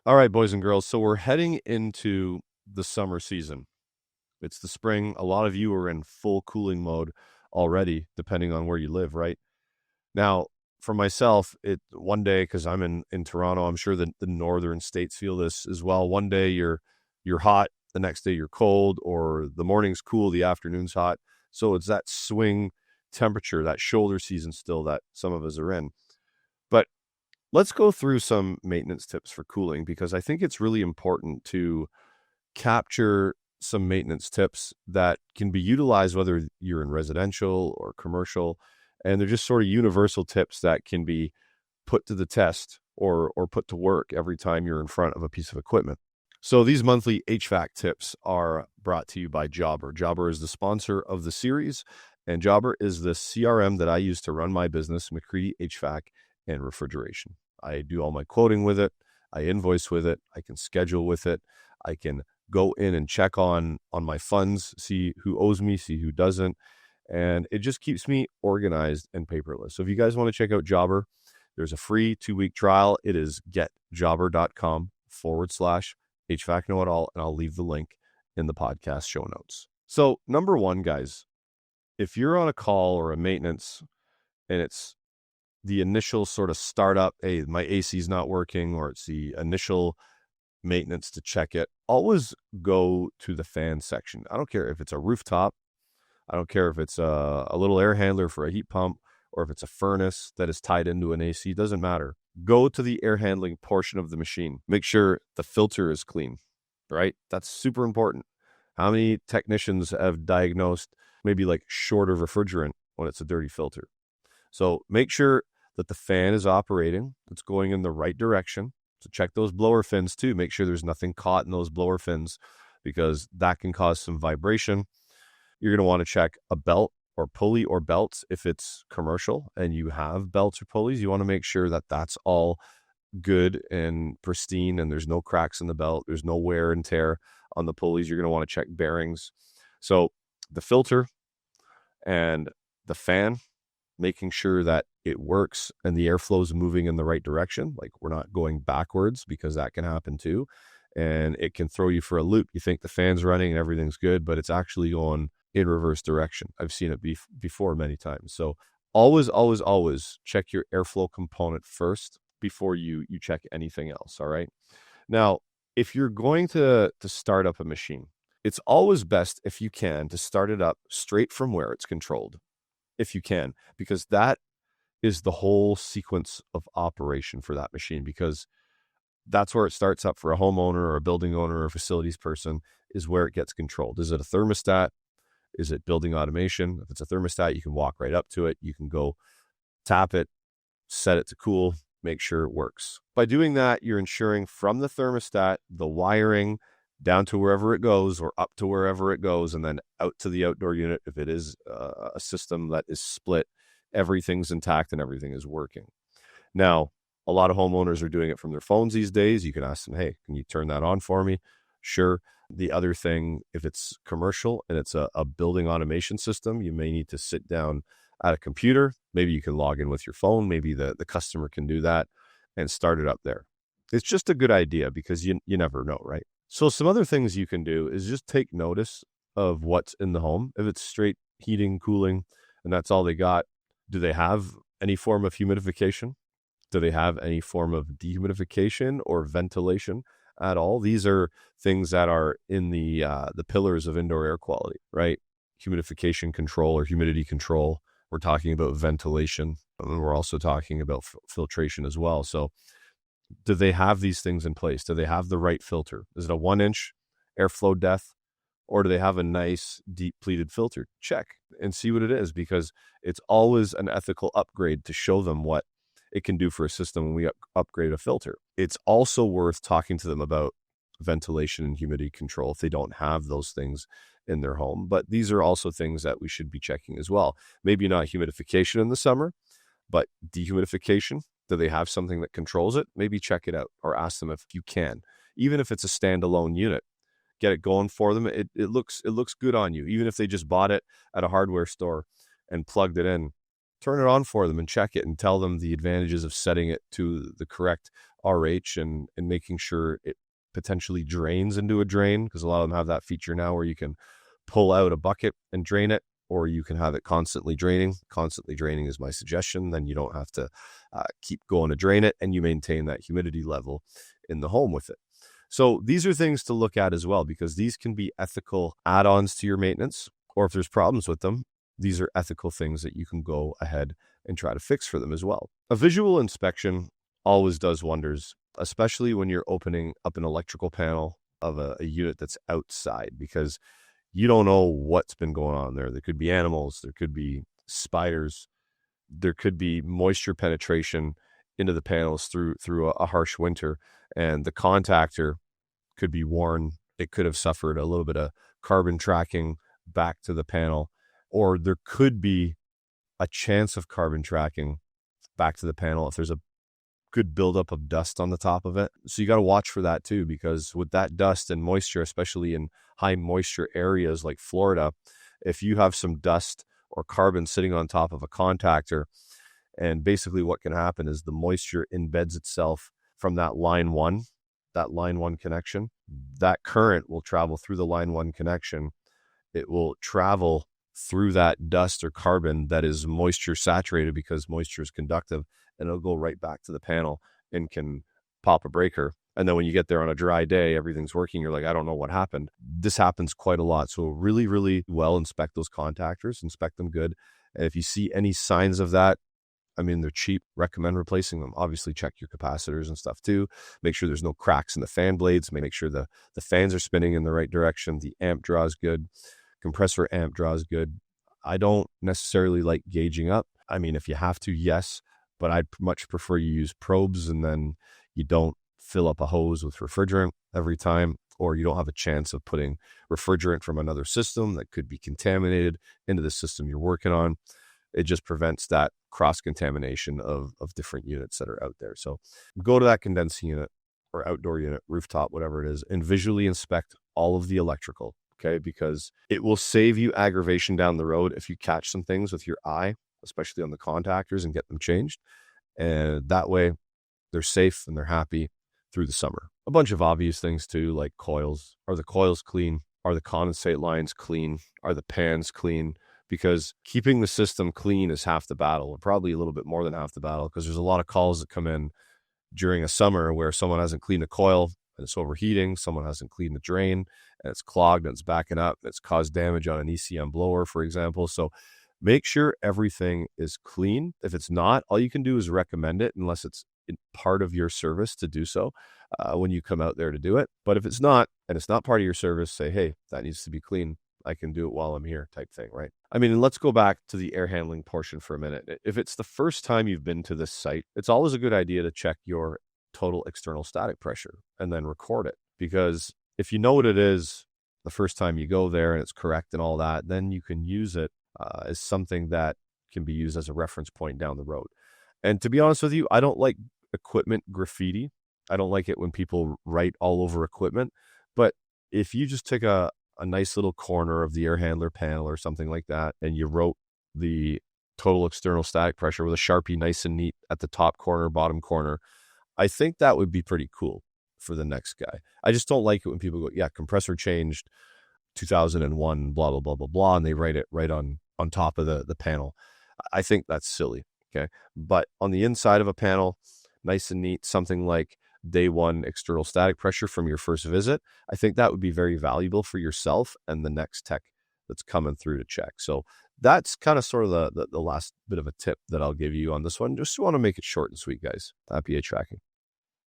All right, boys and girls. So we're heading into the summer season. It's the spring. A lot of you are in full cooling mode already, depending on where you live, right? Now, for myself, one day, because I'm in Toronto, I'm sure the northern states feel this as well. One day you're hot, the next day you're cold, or the morning's cool, the afternoon's hot. So it's that swing temperature, that shoulder season still that some of us are in. But let's go through some maintenance tips for cooling, because I think it's really important to capture some maintenance tips that can be utilized whether you're in residential or commercial. And they're just sort of universal tips that can be put to the test or put to work every time you're in front of a piece of equipment. So these monthly HVAC tips are brought to you by Jobber. Jobber is the sponsor of the series, and Jobber is the CRM that I use to run my business, McCreadie HVAC and Refrigeration. I do all my quoting with it. I invoice with it. I can schedule with it. I can go in and check on my funds, see who owes me, see who doesn't. And it just keeps me organized and paperless. So if you guys want to check out Jobber, there's a free 2-week trial. It is getjobber.com/HVAC Know It All. And I'll leave the link in the podcast show notes. So number one, guys, if you're on a call or a maintenance and it's the initial sort of startup, hey, my AC is not working, or it's the initial maintenance to check it, always go to the fan section. I don't care if it's a rooftop. I don't care if it's a little air handler for a heat pump, or if it's a furnace that is tied into an AC. It doesn't matter. Go to the air handling portion of the machine. Make sure the filter is clean, right? That's super important. How many technicians have diagnosed maybe like short of refrigerant when it's a dirty filter? So make sure that the fan is operating, it's going in the right direction. So check those blower fins too. Make sure there's nothing caught in those blower fins, because that can cause some vibration. You're going to want to check a belt or pulley or belts if it's commercial and you have belts or pulleys. You want to make sure that that's all good and pristine and there's no cracks in the belt. There's no wear and tear on the pulleys. You're going to want to check bearings. So the filter and the fan, making sure that it works and the airflow is moving in the right direction. Like we're not going backwards, because that can happen too. And it can throw you for a loop. You think the fan's running and everything's good, but it's actually going in reverse direction. I've seen it before many times. So always check your airflow component first before you check anything else. All right. Now, if you're going to start up a machine, it's always best, if you can, to start it up straight from where it's controlled, if you can, because that is the whole sequence of operation for that machine, because that's where it starts up for a homeowner or a building owner or a facilities person, is where it gets controlled. Is it a thermostat? Is it building automation? If it's a thermostat, you can walk right up to it. You can go tap it, set it to cool, make sure it works. By doing that, you're ensuring from the thermostat, the wiring down to wherever it goes, or up to wherever it goes, and then out to the outdoor unit. If it is a system that is split, everything's intact and everything is working. Now, a lot of homeowners are doing it from their phones these days. You can ask them, hey, can you turn that on for me? Sure. The other thing, if it's commercial and it's a building automation system, you may need to sit down at a computer. Maybe you can log in with your phone. Maybe the customer can do that and start it up there. It's just a good idea, because you never know, right? So some other things you can do is just take notice of what's in the home. If it's straight heating, cooling, and that's all they got, do they have any form of humidification? Do they have any form of dehumidification or ventilation at all? These are things that are in the pillars of indoor air quality, right? Humidification control or humidity control. We're talking about ventilation, and we're also talking about filtration as well. So do they have these things in place? Do they have the right filter? Is it a 1-inch airflow depth, or do they have a nice deep pleated filter? Check and see what it is, because it's always an ethical upgrade to show them what it can do for a system when we upgrade a filter. It's also worth talking to them about ventilation and humidity control if they don't have those things in their home. But these are also things that we should be checking as well. Maybe not humidification in the summer, but dehumidification. Do they have something that controls it? Maybe check it out, or ask them if you can. Even if it's a standalone unit, get it going for them. It looks good on you. Even if they just bought it at a hardware store and plugged it in, turn it on for them and check it and tell them the advantages of setting it to the correct RH and making sure it potentially drains into a drain, because a lot of them have that feature now where you can pull out a bucket and drain it, or you can have it constantly draining. Constantly draining is my suggestion. Then you don't have to keep going to drain it, and you maintain that humidity level in the home with it. So these are things to look at as well, because these can be ethical add-ons to your maintenance, or if there's problems with them, these are ethical things that you can go ahead and try to fix for them as well. A visual inspection always does wonders, especially when you're opening up an electrical panel of a unit that's outside, because you don't know what's been going on there. There could be animals, there could be spiders, there could be moisture penetration into the panels through a harsh winter, and the contactor could be worn. It could have suffered a little bit of carbon tracking back to the panel, or there could be a chance of carbon tracking back to the panel if there's a good buildup of dust on the top of it. So you got to watch for that too, because with that dust and moisture, especially in high moisture areas like Florida, if you have some dust or carbon sitting on top of a contactor, and basically what can happen is the moisture embeds itself from that line one connection. That current will travel through the line one connection. It will travel through that dust or carbon that is moisture saturated, because moisture is conductive, and it'll go right back to the panel and can pop a breaker. And then when you get there on a dry day, everything's working. You're like, I don't know what happened. This happens quite a lot. So really, really well inspect those contactors, inspect them good. And if you see any signs of that, I mean, they're cheap. Recommend replacing them. Obviously, check your capacitors and stuff too. Make sure there's no cracks in the fan blades. Make sure the fans are spinning in the right direction. The amp draw is good. Compressor amp draw is good. I don't necessarily like gauging up. I mean, if you have to, yes, but I'd much prefer you use probes, and then you don't fill up a hose with refrigerant every time, or you don't have a chance of putting refrigerant from another system that could be contaminated into the system you're working on. It just prevents that cross-contamination of different units that are out there. So go to that condensing unit or outdoor unit, rooftop, whatever it is, and visually inspect all of the electrical, okay? Because it will save you aggravation down the road if you catch some things with your eye, especially on the contactors, and get them changed. And that way they're safe and they're happy through the summer. A bunch of obvious things too, like coils. Are the coils clean? Are the condensate lines clean? Are the pans clean? Because keeping the system clean is half the battle, or probably a little bit more than half the battle, because there's a lot of calls that come in during a summer where someone hasn't cleaned a coil and it's overheating, someone hasn't cleaned the drain and it's clogged and it's backing up, and it's caused damage on an ECM blower, for example. So make sure everything is clean. If it's not, all you can do is recommend it, unless it's part of your service to do so when you come out there to do it. But if it's not, and it's not part of your service, say, hey, that needs to be clean. I can do it while I'm here, type thing, right? I mean, and let's go back to the air handling portion for a minute. If it's the first time you've been to this site, it's always a good idea to check your total external static pressure and then record it. Because if you know what it is the first time you go there and it's correct and all that, then you can use it as something that can be used as a reference point down the road. And to be honest with you, I don't like equipment graffiti. I don't like it when people write all over equipment. But if you just take a nice little corner of the air handler panel or something like that, and you wrote the total external static pressure with a Sharpie nice and neat at the top corner, bottom corner, I think that would be pretty cool for the next guy. I just don't like it when people go, yeah, compressor changed 2001, blah, blah, blah, blah, blah, and they write it right on top of the panel. I think that's silly, okay? But on the inside of a panel, nice and neat, something like day one external static pressure from your first visit, I think that would be very valuable for yourself and the next tech that's coming through to check. So that's kind of sort of the last bit of a tip that I'll give you on this one. Just want to make it short and sweet, guys. Happy HVACing.